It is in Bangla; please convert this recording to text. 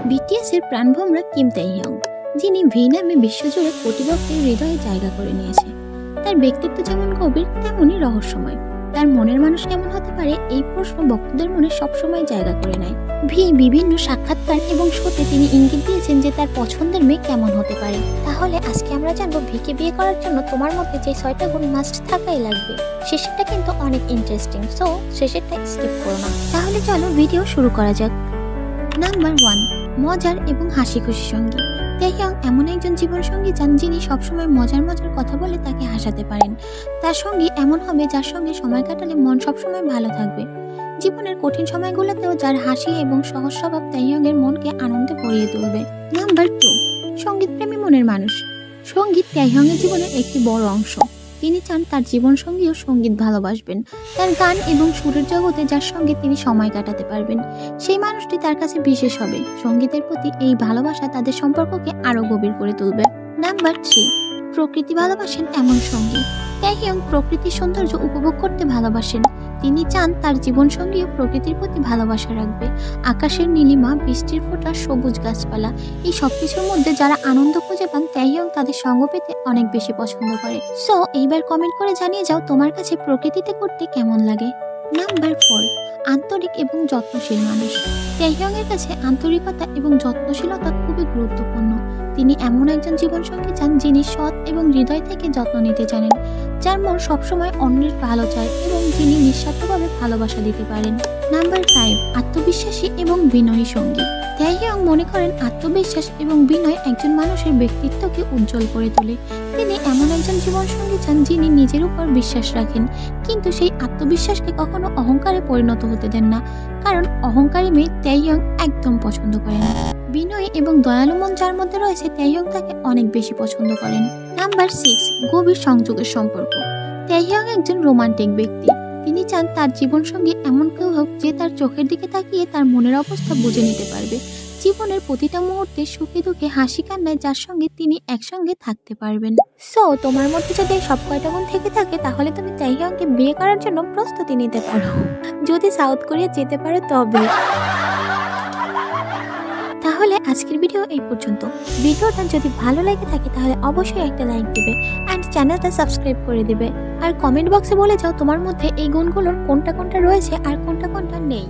বিটিএস এর প্রাণভোমরা কিম তাইহ্যং, যিনি ভি নামে বিশ্বজুড়ে কোটি ভক্তের হৃদয়ে জায়গা করে নিয়েছে। তার ব্যক্তিত্ব যেমন গভীর তেমনই রহস্যময়। তার মনের মানুষ কেমন হতে পারে এই প্রশ্ন ভক্তদের মনে সবসময় জায়গা করে নেয়। ভি বিভিন্ন সাক্ষাৎকার এবং শোতে তিনি ইঙ্গিত দিয়েছেন যে তার পছন্দের মেয়ে কেমন হতে পারে। তাহলে আজকে আমরা জানবো ভিকে বিয়ে করার জন্য তোমার মধ্যে যে 6টা গুণ মাস্ট থাকাই লাগবে। শেষেরটা কিন্তু অনেক ইন্টারেস্টিং, সো শেষেরটা স্কিপ করো না। তাহলে চলো ভিডিও শুরু করা যাক। নাম্বার 1, মজার এবং হাসি খুশি সঙ্গী। তাইহ্যং এমন একজন জীবনসঙ্গী চান যিনি সবসময় মজার কথা বলে তাকে হাসাতে পারেন। তার সঙ্গী এমন হবে যার সঙ্গে সময় কাটালে মন সবসময় ভালো থাকবে। জীবনের কঠিন সময়গুলোতেও যার হাসি এবং সহজ স্বভাব তাইহ্যং এর মনকে আনন্দে ভরিয়ে তুলবে। নাম্বার 2, সঙ্গীত প্রেমী মনের মানুষ। সঙ্গীত তাইহ্যং এর জীবনের একটি বড় অংশ। তিনি চান তার জীবনসঙ্গীও সঙ্গীত ভালোবাসবেন। তার গান এবং সুরের জগতে যার সঙ্গে তিনি সময় কাটাতে পারবেন, সেই মানুষটি তার কাছে বিশেষ হবে। সঙ্গীতের প্রতি এই ভালোবাসা তাদের সম্পর্ককে আরো গভীর করে তুলবে। নাম্বার 3, প্রকৃতি ভালোবাসেন এমন সঙ্গী। তাইহ্যং প্রকৃতির সৌন্দর্য উপভোগ করতে ভালোবাসেন। তিনি চান তার জীবনসঙ্গীও প্রকৃতির প্রতি ভালোবাসা রাখবে। আকাশের নীলিমা, বৃষ্টির ফোঁটা, সবুজ গাছপালা, এই সবকিছুর মধ্যে যারা আনন্দ খুঁজে পান তাইহ্যং তাদের সঙ্গ পেতে অনেক বেশি পছন্দ করে। সো এইবার কমেন্ট করে জানিয়ে যাও তোমার কাছে প্রকৃতিতে করতে কেমন লাগে। নাম্বার 4, আন্তরিক এবং যত্নশীল মানুষ। তাইহ্যং এর কাছে আন্তরিকতা এবং যত্নশীলতা খুবই গুরুত্বপূর্ণ। তিনি এমন একজন জীবনসঙ্গী চান যিনি সৎ এবং হৃদয় থেকে যত্ন নিতে জানেন, যার মন সবসময় অন্যের ভালো চায় এবং যিনি নিঃস্বার্থভাবে ভালোবাসা দিতে পারেন। নাম্বার 5, আত্মবিশ্বাসী এবং বিনয়ী সঙ্গী। তাইহ্যং মনে করেন আত্মবিশ্বাস এবং বিনয় একজন মানুষের ব্যক্তিত্বকে উজ্জ্বল করে তোলে। তিনি এমন একজন জীবনসঙ্গী চান যিনি নিজের উপর বিশ্বাস রাখেন, কিন্তু সেই আত্মবিশ্বাসকে কখনো অহংকারে পরিণত হতে দেন না, কারণ অহংকারী মেয়ে তাইহ্যং একদম পছন্দ করেন না। বিনয়ী এবং দয়ালু মন যার মধ্যে রয়েছে তাইহ্যং তাকে অনেক বেশি পছন্দ করেন। নাম্বার 6, গভীর সংযোগের সম্পর্ক। তাইহ্যং একজন রোমান্টিক ব্যক্তি। তিনি চান তার জীবনসঙ্গী এমন কেউ হোক যে তার চোখের দিকে তাকিয়ে তার মনের অবস্থা বুঝে নিতে পারবে। জীবনের প্রতিটা মুহূর্তে সুখে দুঃখে হাসি কান্নায় যার সঙ্গে তিনি একসঙ্গে থাকতে পারবেন। সো তোমার মধ্যে যদি সব কয়টা গুণ থেকে থাকে তাহলে তুমি তাইহ্যংকে বিয়ে করার জন্য প্রস্তুতি নিতে পারো, যদি সাউথ কোরিয়া যেতে পারো তবে। তাহলে আজকের ভিডিও এই পর্যন্ত। ভিডিওটা যদি ভালো লাগে থাকে তাহলে অবশ্যই একটা লাইক দিবে অ্যান্ড চ্যানেলটা সাবস্ক্রাইব করে দিবে। আর কমেন্ট বক্সে বলে যাও তোমার মধ্যে এই গুণগুলোর কোনটা রয়েছে আর কোনটা নেই।